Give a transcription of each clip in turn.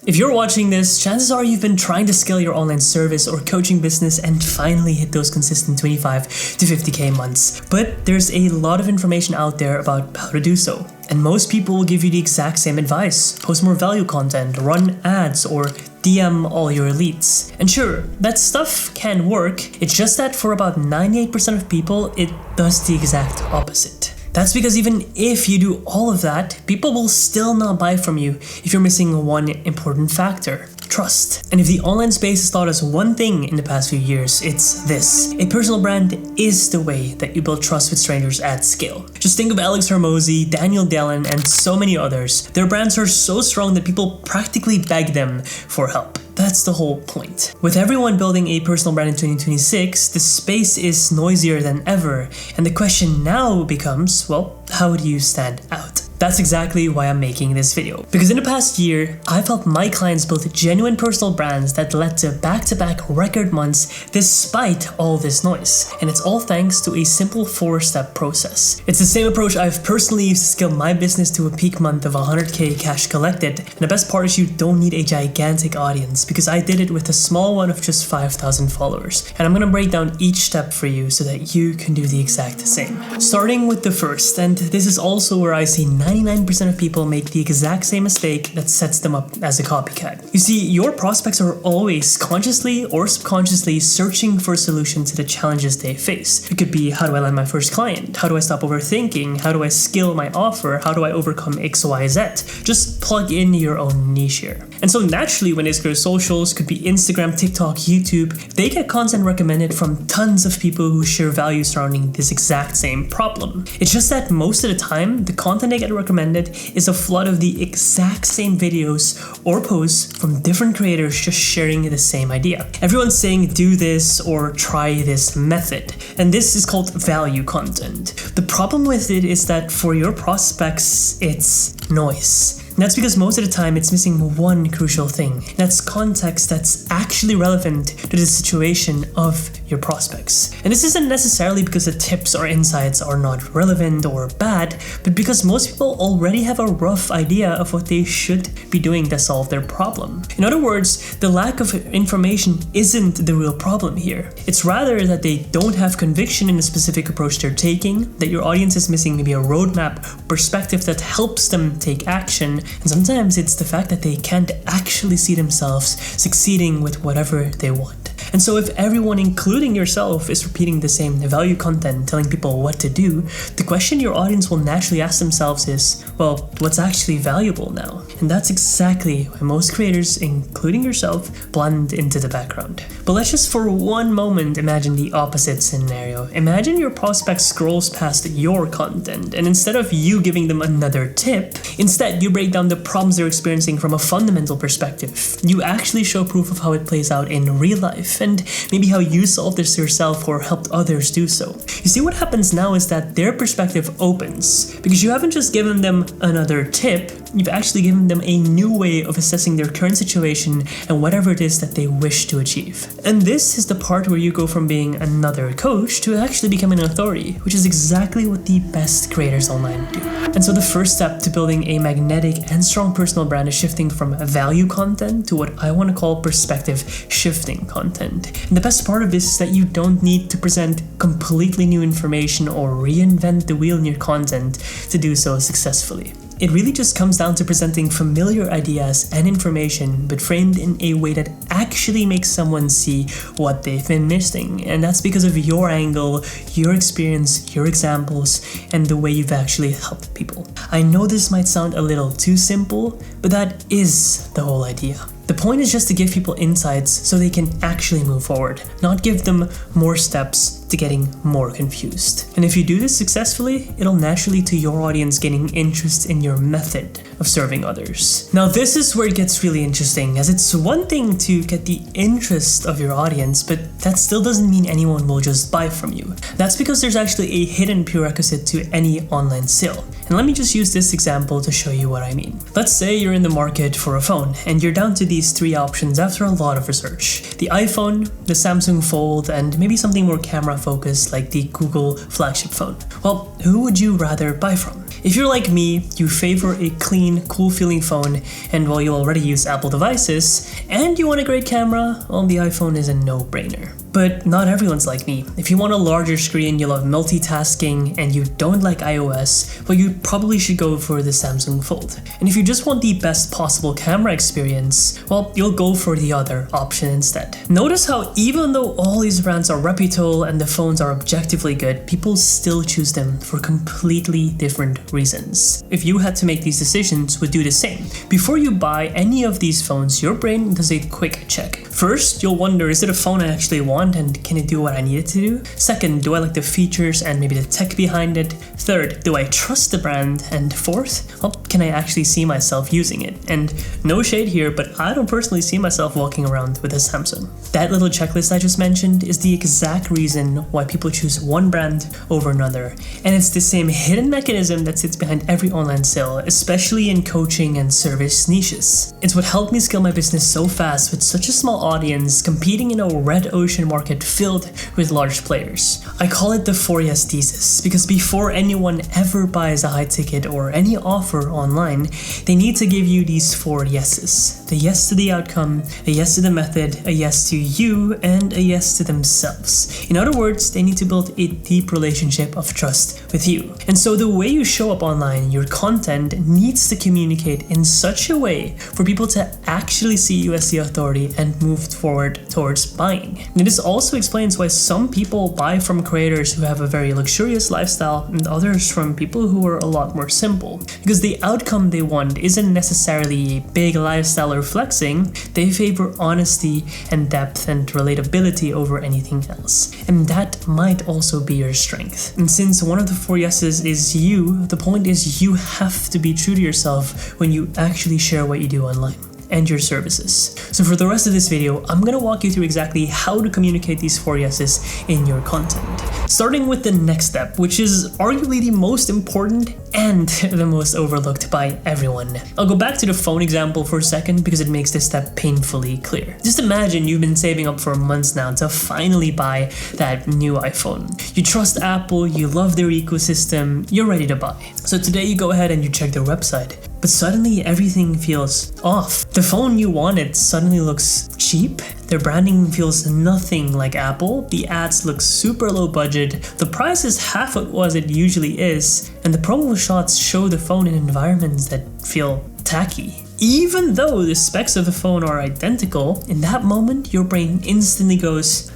If you're watching this, chances are you've been trying to scale your online service or coaching business and finally hit those consistent 25 to 50k months. But there's a lot of information out there about how to do so. And most people will give you the exact same advice. Post more value content, run ads, or DM all your leads. And sure, that stuff can work. It's just that for about 98% of people, it does the exact opposite. That's because even if you do all of that, people will still not buy from you if you're missing one important factor: trust. And if the online space has taught us one thing in the past few years, it's this: a personal brand is the way that you build trust with strangers at scale. Just think of Alex Hormozi, Daniel Dallin, and so many others. Their brands are so strong that people practically beg them for help. That's the whole point. With everyone building a personal brand in 2026, the space is noisier than ever, and the question now becomes, well, how do you stand out? That's exactly why I'm making this video. Because in the past year, I've helped my clients build genuine personal brands that led to back-to-back record months despite all this noise. And it's all thanks to a simple 4-step process. It's the same approach I've personally used to scale my business to a peak month of 100k cash collected. And the best part is you don't need a gigantic audience, because I did it with a small one of just 5,000 followers. And I'm gonna break down each step for you so that you can do the exact same. Starting with the first, and this is also where I see 99% of people make the exact same mistake that sets them up as a copycat. You see, your prospects are always consciously or subconsciously searching for a solution to the challenges they face. It could be, how do I land my first client? How do I stop overthinking? How do I scale my offer? How do I overcome X, Y, Z? Just plug in your own niche here. And so naturally, when they scroll socials, could be Instagram, TikTok, YouTube, they get content recommended from tons of people who share value surrounding this exact same problem. It's just that most of the time, the content they get recommended is a flood of the exact same videos or posts from different creators just sharing the same idea. Everyone's saying do this or try this method, and this is called value content. The problem with it is that for your prospects, it's noise. And that's because most of the time it's missing one crucial thing. That's context that's actually relevant to the situation of your prospects. And this isn't necessarily because the tips or insights are not relevant or bad, but because most people already have a rough idea of what they should be doing to solve their problem. In other words, the lack of information isn't the real problem here. It's rather that they don't have conviction in the specific approach they're taking, that your audience is missing maybe a roadmap perspective that helps them take action, and sometimes it's the fact that they can't actually see themselves succeeding with whatever they want. And so if everyone, including yourself, is repeating the same value content, telling people what to do, the question your audience will naturally ask themselves is, well, what's actually valuable now? And that's exactly why most creators, including yourself, blend into the background. But let's just for one moment imagine the opposite scenario. Imagine your prospect scrolls past your content, and instead of you giving them another tip, instead you break down the problems they're experiencing from a fundamental perspective. You actually show proof of how it plays out in real life, and maybe how you solved this yourself or helped others do so. You see, what happens now is that their perspective opens, because you haven't just given them another tip, you've actually given them a new way of assessing their current situation and whatever it is that they wish to achieve. And this is the part where you go from being another coach to actually becoming an authority, which is exactly what the best creators online do. And so the first step to building a magnetic and strong personal brand is shifting from value content to what I want to call perspective shifting content. And the best part of this is that you don't need to present completely new information or reinvent the wheel in your content to do so successfully. It really just comes down to presenting familiar ideas and information, but framed in a way that actually makes someone see what they've been missing. And that's because of your angle, your experience, your examples, and the way you've actually helped people. I know this might sound a little too simple, but that is the whole idea. The point is just to give people insights so they can actually move forward, not give them more steps to getting more confused. And if you do this successfully, it'll naturally lead to your audience gaining interest in your method of serving others. Now, this is where it gets really interesting, as it's one thing to get the interest of your audience, but that still doesn't mean anyone will just buy from you. That's because there's actually a hidden prerequisite to any online sale, And let me just use this example to show you what I mean. Let's say you're in the market for a phone and you're down to these 3 options after a lot of research. The iPhone, the Samsung Fold, and maybe something more camera focused like the Google flagship phone. Well, who would you rather buy from? If you're like me, you favor a clean, cool feeling phone, and while you already use Apple devices, and you want a great camera, well, the iPhone is a no-brainer. But not everyone's like me. If you want a larger screen, you love multitasking, and you don't like iOS, well, you probably should go for the Samsung Fold. And if you just want the best possible camera experience, well, you'll go for the other option instead. Notice how even though all these brands are reputable and the phones are objectively good, people still choose them for completely different reasons. If you had to make these decisions, would do the same. Before you buy any of these phones, your brain does a quick check. First, you'll wonder, is it a phone I actually want and can it do what I need it to do? Second, do I like the features and maybe the tech behind it? Third, do I trust the brand? And fourth, well, can I actually see myself using it? And no shade here, but I don't personally see myself walking around with a Samsung. That little checklist I just mentioned is the exact reason why people choose one brand over another. And it's the same hidden mechanism that sits behind every online sale, especially in coaching and service niches. It's what helped me scale my business so fast with such a small audience, competing in a red ocean market filled with large players. I call it the 4 yes thesis because before anyone ever buys a high ticket or any offer online, they need to give you these 4 yeses. The yes to the outcome, a yes to the method, a yes to you, and a yes to themselves. In other words, they need to build a deep relationship of trust with you. And so the way you show up online, your content needs to communicate in such a way for people to actually see you as the authority and move forward towards buying. And this also explains why some people buy from creators who have a very luxurious lifestyle and others from people who are a lot more simple. Because the outcome they want isn't necessarily a big lifestyle or flexing, they favor honesty and depth and relatability over anything else. And that might also be your strength. And since one of the 4 yeses is you, the point is you have to be true to yourself when you actually share what you do online and your services. So for the rest of this video, I'm gonna walk you through exactly how to communicate these 4 yeses in your content. Starting with the next step, which is arguably the most important and the most overlooked by everyone. I'll go back to the phone example for a second because it makes this step painfully clear. Just imagine you've been saving up for months now to finally buy that new iPhone. You trust Apple, you love their ecosystem, you're ready to buy. So today you go ahead and you check their website. But suddenly everything feels off. The phone you wanted suddenly looks cheap. Their branding feels nothing like Apple. The ads look super low budget. The price is half of what it usually is. And the promo shots show the phone in environments that feel tacky. Even though the specs of the phone are identical, in that moment your brain instantly goes,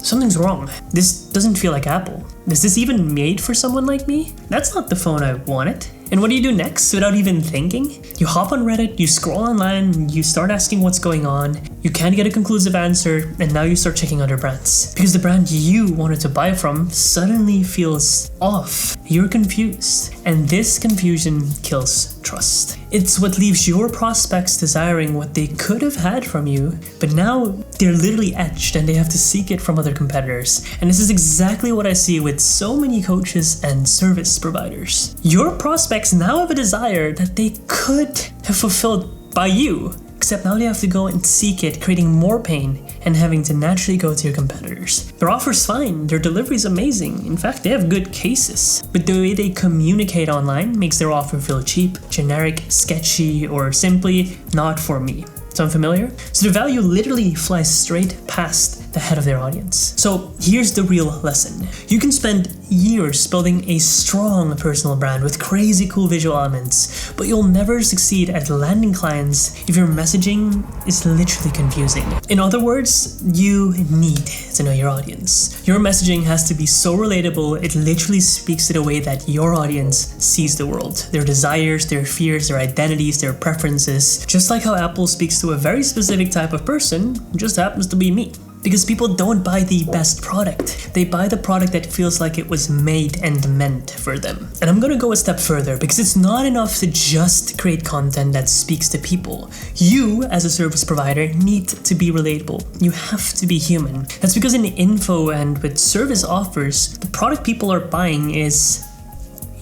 something's wrong. This doesn't feel like Apple. Is this even made for someone like me? That's not the phone I wanted. And what do you do next without even thinking? You hop on Reddit, you scroll online, you start asking what's going on, you can't get a conclusive answer, and now you start checking other brands. Because the brand you wanted to buy from suddenly feels off. You're confused. And this confusion kills trust. It's what leaves your prospects desiring what they could have had from you, but now they're literally etched and they have to seek it from other competitors. And this is exactly what I see with so many coaches and service providers. Your prospects now have a desire that they could have fulfilled by you, except now they have to go and seek it, creating more pain and having to naturally go to your competitors. Their offer's fine, their delivery's amazing, in fact they have good cases, but the way they communicate online makes their offer feel cheap, generic, sketchy, or simply not for me. Sound familiar? So the value literally flies straight past the head of their audience. So here's the real lesson. You can spend years building a strong personal brand with crazy cool visual elements, but you'll never succeed at landing clients if your messaging is literally confusing. In other words, you need to know your audience. Your messaging has to be so relatable, it literally speaks to the way that your audience sees the world, their desires, their fears, their identities, their preferences. Just like how Apple speaks to a very specific type of person, just happens to be me. Because people don't buy the best product. They buy the product that feels like it was made and meant for them. And I'm gonna go a step further because it's not enough to just create content that speaks to people. You, as a service provider, need to be relatable. You have to be human. That's because in info and with service offers, the product people are buying is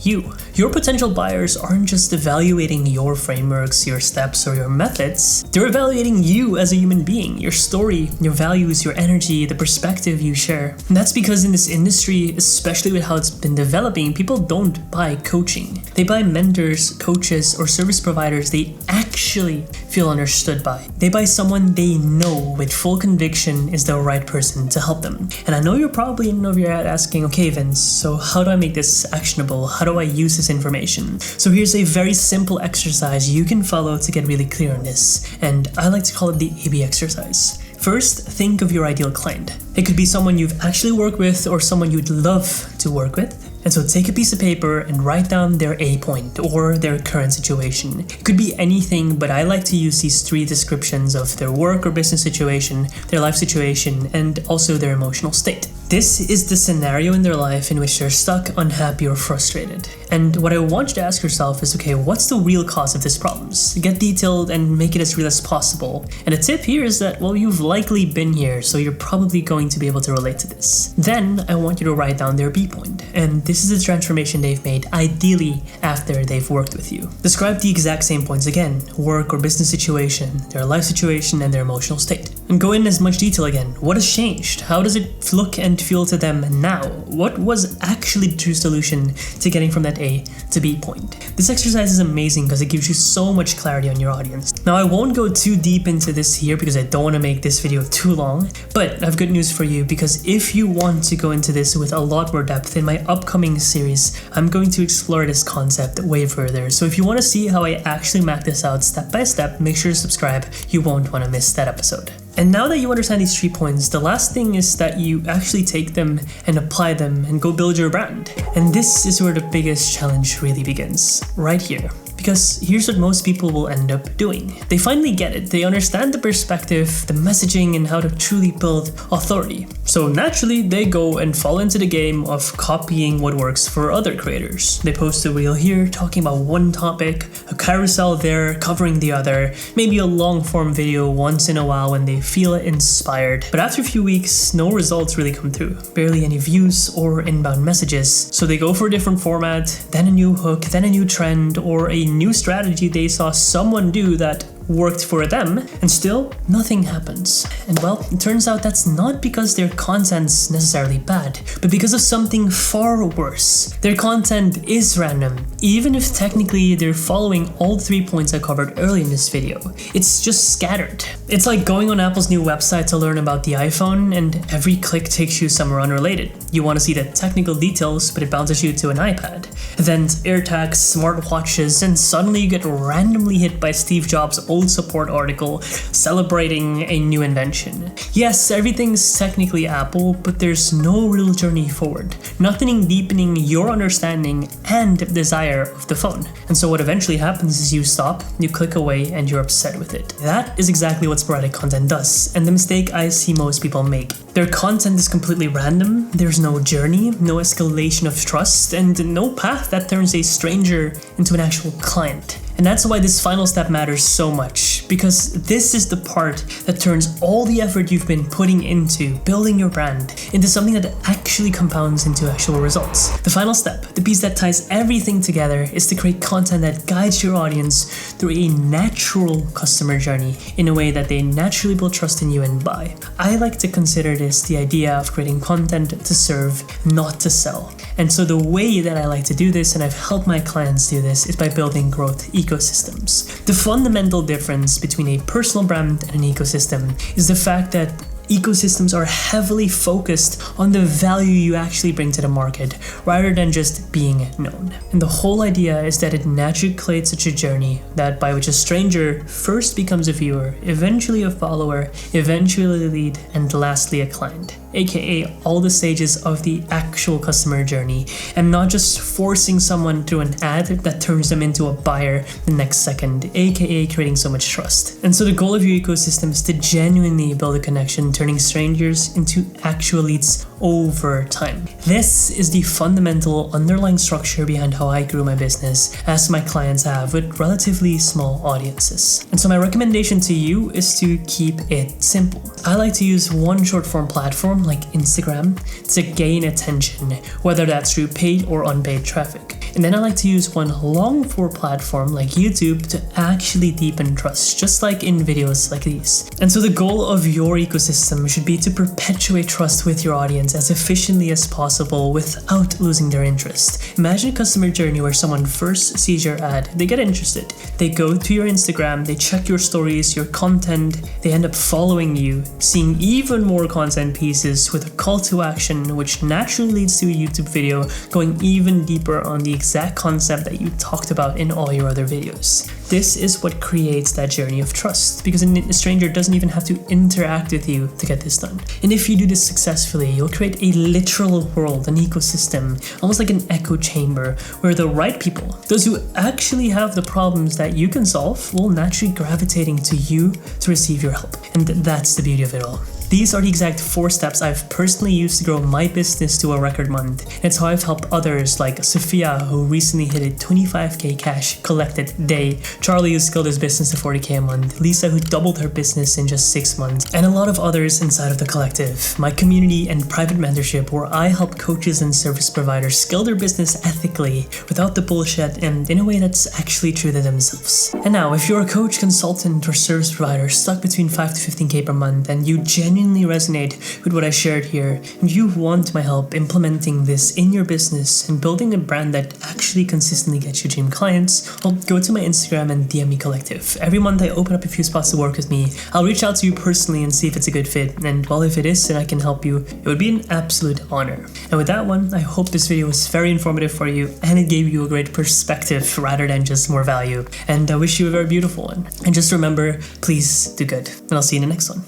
you. Your potential buyers aren't just evaluating your frameworks, your steps, or your methods. They're evaluating you as a human being, your story, your values, your energy, the perspective you share. And that's because in this industry, especially with how it's been developing, people don't buy coaching. They buy mentors, coaches, or service providers they actually feel understood by. They buy someone they know with full conviction is the right person to help them. And I know you're probably in over your head asking, okay Vince, so how do I make this actionable? How do I use this information? So here's a very simple exercise you can follow to get really clear on this. And I like to call it the AB exercise. First, think of your ideal client. It could be someone you've actually worked with or someone you'd love to work with. And so take a piece of paper and write down their A point or their current situation. It could be anything, but I like to use these 3 descriptions of their work or business situation, their life situation, and also their emotional state. This is the scenario in their life in which they're stuck, unhappy, or frustrated. And what I want you to ask yourself is, okay, what's the real cause of these problems? Get detailed and make it as real as possible. And the tip here is that, well, you've likely been here, so you're probably going to be able to relate to this. Then I want you to write down their B point. And this is the transformation they've made, ideally after they've worked with you. Describe the exact same points again, work or business situation, their life situation, and their emotional state. And go in as much detail again. What has changed? How does it look and feel to them now? What was actually the true solution to getting from that A to B point? This exercise is amazing because it gives you so much clarity on your audience. Now I won't go too deep into this here because I don't want to make this video too long, but I have good news for you because if you want to go into this with a lot more depth in my upcoming series, I'm going to explore this concept way further. So if you want to see how I actually map this out step by step, make sure to subscribe. You won't want to miss that episode. And now that you understand these 3 points, the last thing is that you actually take them and apply them and go build your brand. And this is where the biggest challenge really begins, right here. Because here's what most people will end up doing. They finally get it. They understand the perspective, the messaging, and how to truly build authority. So naturally, they go and fall into the game of copying what works for other creators. They post a reel here talking about one topic, a carousel there covering the other, maybe a long form video once in a while when they feel inspired. But after a few weeks, no results really come through. Barely any views or inbound messages. So they go for a different format, then a new hook, then a new trend, or a new strategy they saw someone do that worked for them, and still nothing happens. And well, it turns out that's not because their content's necessarily bad, but because of something far worse. Their content is random, even if technically they're following all 3 points I covered early in this video. It's just scattered. It's like going on Apple's new website to learn about the iPhone, and every click takes you somewhere unrelated. You want to see the technical details, but it bounces you to an iPad. Then AirTags, smartwatches, and suddenly you get randomly hit by Steve Jobs' old support article celebrating a new invention. Yes, everything's technically Apple, but there's no real journey forward. Nothing deepening your understanding and desire of the phone. And so what eventually happens is you stop, you click away, and you're upset with it. That is exactly what sporadic content does, and the mistake I see most people make. Their content is completely random, there's no journey, no escalation of trust, and no path that turns a stranger into an actual client. And that's why this final step matters so much, because this is the part that turns all the effort you've been putting into building your brand into something that actually compounds into actual results. The final step, the piece that ties everything together, is to create content that guides your audience through a natural customer journey in a way that they naturally build trust in you and buy. I like to consider this the idea of creating content to serve, not to sell. And so the way that I like to do this, and I've helped my clients do this, is by building growth ecosystems. The fundamental difference between a personal brand and an ecosystem is the fact that ecosystems are heavily focused on the value you actually bring to the market rather than just being known. And the whole idea is that it naturally creates such a journey that by which a stranger first becomes a viewer, eventually a follower, eventually a lead, and lastly a client, aka all the stages of the actual customer journey, and not just forcing someone through an ad that turns them into a buyer the next second, aka creating so much trust. And so the goal of your ecosystem is to genuinely build a connection, turning strangers into actual leads over time. This is the fundamental underlying structure behind how I grew my business, as my clients have, with relatively small audiences. And so my recommendation to you is to keep it simple. I like to use one short form platform like Instagram to gain attention, whether that's through paid or unpaid traffic. And then I like to use one long-form platform like YouTube to actually deepen trust, just like in videos like these. And so the goal of your ecosystem should be to perpetuate trust with your audience as efficiently as possible without losing their interest. Imagine a customer journey where someone first sees your ad, they get interested, they go to your Instagram, they check your stories, your content, they end up following you, seeing even more content pieces with a call to action, which naturally leads to a YouTube video going even deeper on the exact concept that you talked about in all your other videos. This is what creates that journey of trust, because a stranger doesn't even have to interact with you to get this done. And if you do this successfully, you'll create a literal world, an ecosystem, almost like an echo chamber, where the right people, those who actually have the problems that you can solve, will naturally gravitating to you to receive your help. And that's the beauty of it all. These are the exact 4 steps I've personally used to grow my business to a record month. It's how I've helped others like Sofia, who recently hit a 25k cash collected day, Charlie, who scaled his business to 40k a month, Lisa, who doubled her business in just 6 months, and a lot of others inside of the collective, my community and private mentorship, where I help coaches and service providers scale their business ethically without the bullshit and in a way that's actually true to themselves. And now, if you're a coach, consultant, or service provider stuck between 5 to 15k per month and you genuinely resonate with what I shared here, and you want my help implementing this in your business and building a brand that actually consistently gets you dream clients, well, go to my Instagram and DM me collective. Every month I open up a few spots to work with me. I'll reach out to you personally and see if it's a good fit, and well, if it is and I can help you, it would be an absolute honor. And with that one, I hope this video was very informative for you and it gave you a great perspective rather than just more value. And I wish you a very beautiful one. And just remember, please do good, and I'll see you in the next one.